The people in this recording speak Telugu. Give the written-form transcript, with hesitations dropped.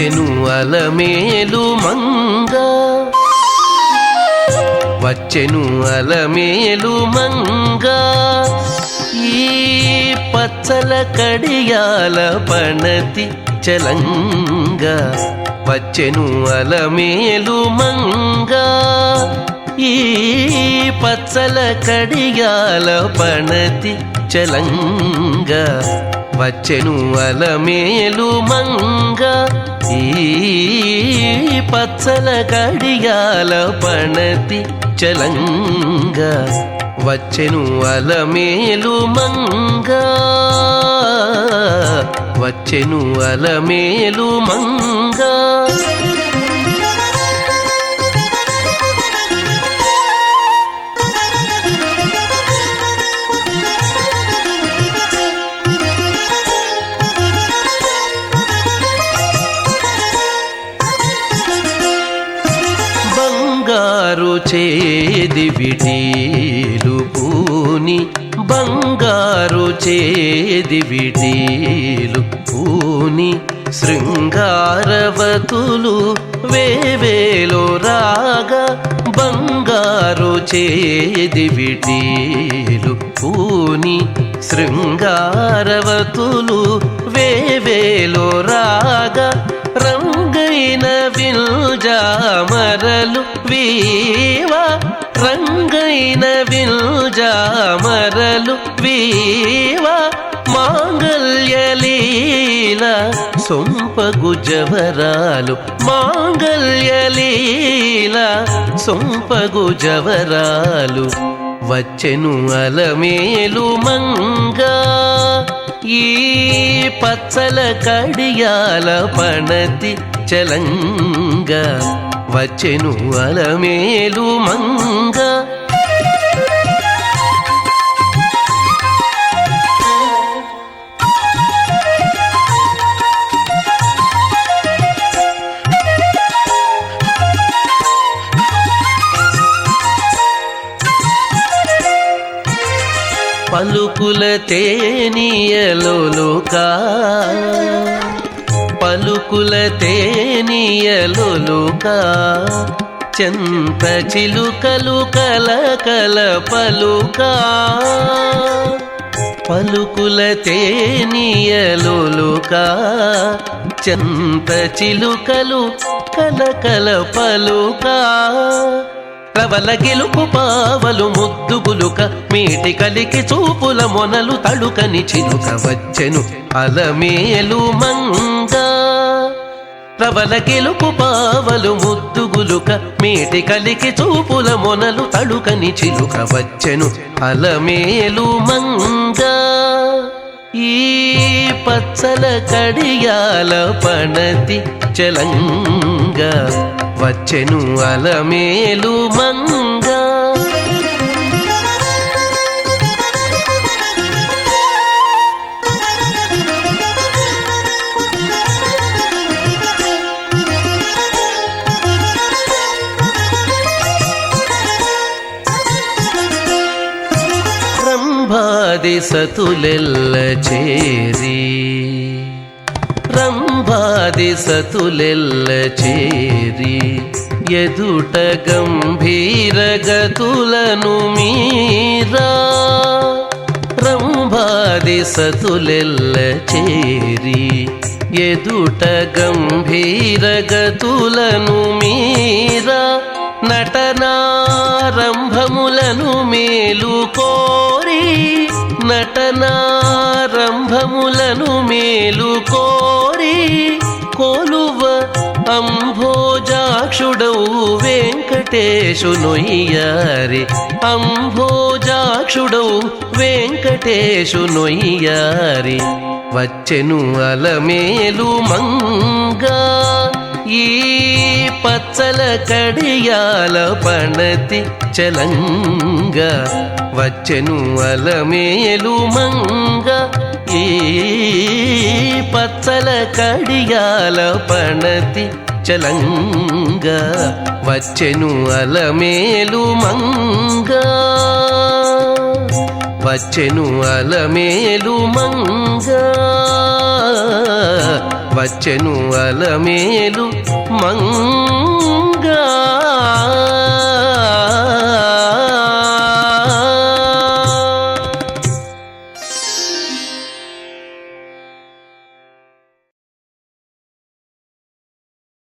వచ్చెను అలమేలు మంగ వచ్చెను అలమేలు మంగ ఈ పచ్చల కడియాల పణతి చలంగ వచ్చెను అలమేలు మంగ ఈ పచ్చల కడియాల పణతి చలంగ వచ్చెను అలమేలు మంగ ఈ పచ్చల కడియాల పణతి చలంగ వచ్చెను అలమేలు మంగ వచ్చెను అలమేలు మంగ బంగారు చేది విటీలు పూని బంగారు చేది విటీలు పూని శృంగారవతులు వేవేలో రాగా బంగారు చేది విటీలు పూని శృంగారవతులు వేవేలో రాగా రంగైన విల్జామరలు వీవా రంగైన విల్జామరలు వీవా మాంగల్యలీల సొంపగు జవరాలు మాంగల్యలీల సొంపగు జవరాలు వచ్చెను అలమేలు మంగ ఈ పచ్చల కడియాల పణతి చలంగ వచ్చెను అలమేలు మంగ పలుకుల తేనియలోలుకా పలుకుల తేనియలోలుకా చెంత చిలుకలు కలకల పలుకా పలుకుల తేనియలోలుకా చెంత చిలుకలు కలకల పలుకా ప్రవల గెలుపు పావలు ముద్దు గులుక మీటి కలికి చూపుల మొనలు తడుకని చిలుక వచ్చెను అలమేలు మంగ ప్రవల గెలుపు పావలు ముద్దు గులుక మీటి కలికి చూపుల మొనలు తడుకని చిలుక వచ్చెను అలమేలు మంగ ఈ పచ్చల కడియాల పణతి చలంగ వచ్చెను అలమేలు మంగ రంభాది సతులెల్ల చేరి రంభాది సతులెల్ల చేరి ఎదుట గంభీర గతులను మీరా రంభాది సతులెల్ల చేరి ఎదుట గంభీర గతులను మీరా నటనారంభములను మేలు కోరి నటనారంభములను మేలు కోరి కొలువ అంభోజాక్షుడవు వెంకటేశునొయ్యారి అంభోజాక్షుడవు వెంకటేశునొయ్యారి వచ్చెను అలమేలు మంగ ఈ పచ్చల కడియాల పణతి చలంగ వచ్చెను అలమేలు మంగ ఈ పచ్చల కడియాల పణతి చలంగ వచ్చెను అలమేలు మంగ వచ్చెను అలమేలు మంగ వచ్చెను అలమేలు మంగా